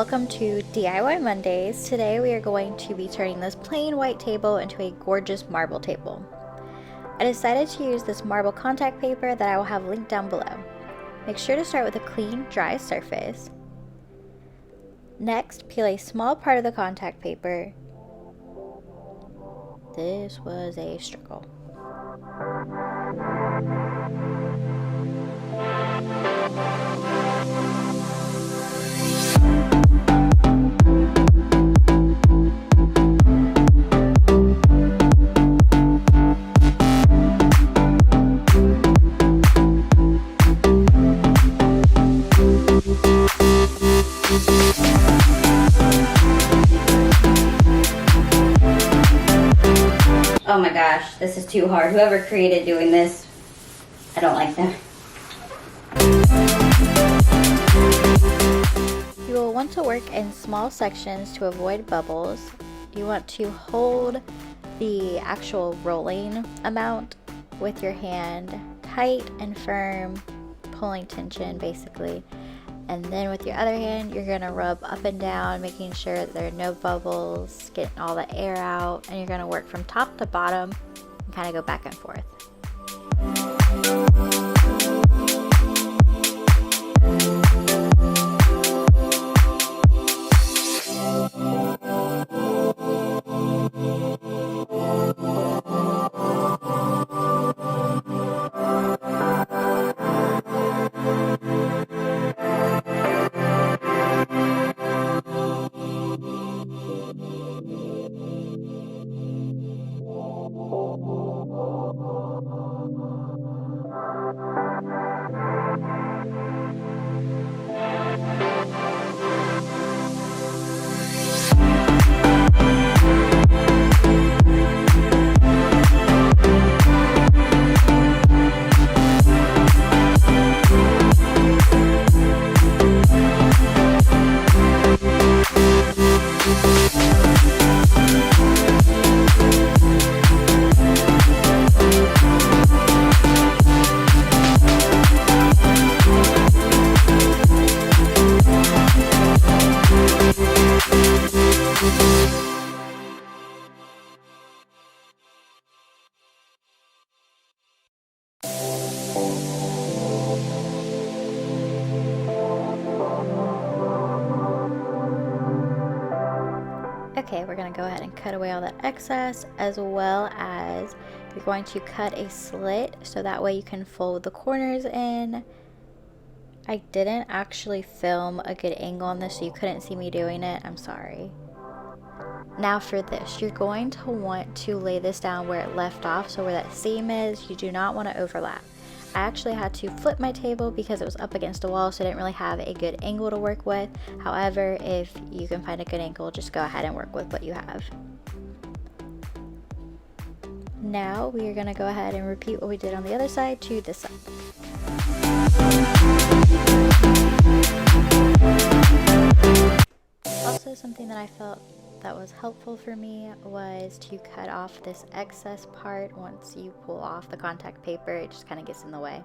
welcome to DIY Mondays. Today we are going to be turning this plain white table into a gorgeous marble table. I decided to use this marble contact paper that I will have linked down below. Make sure to start with a clean, dry surface. Next, peel a small part of the contact paper. This was a struggle. Oh my gosh, this is too hard. Whoever created doing this, I don't like them. You will want to work in small sections to avoid bubbles. You want to hold the actual rolling amount with your hand tight and firm, pulling tension basically. And then with your other hand, you're going to rub up and down, making sure that there are no bubbles, getting all the air out, and you're going to work from top to bottom and kind of go back and forth. Okay, we're going to go ahead and cut away all that excess, as well as you're going to cut a slit so that way you can fold the corners in. I didn't actually film a good angle on this, so you couldn't see me doing it. I'm sorry. Now for this, you're going to want to lay this down where it left off, so where that seam is, you do not want to overlap. I actually had to flip my table because it was up against a wall, so I didn't really have a good angle to work with. However, if you can find a good angle, just go ahead and work with what you have. Now we are going to go ahead and repeat what we did on the other side to this side. Also, something that I felt that was helpful for me was to cut off this excess part. Once you pull off the contact paper, it just kind of gets in the way.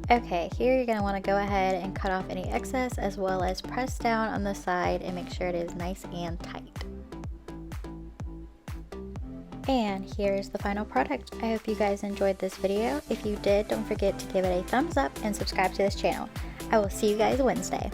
Okay, here you're going to want to go ahead and cut off any excess, as well as press down on the side and make sure it is nice and tight. And here's the final product. I hope you guys enjoyed this video. If you did, don't forget to give it a thumbs up and subscribe to this channel. I will see you guys Wednesday.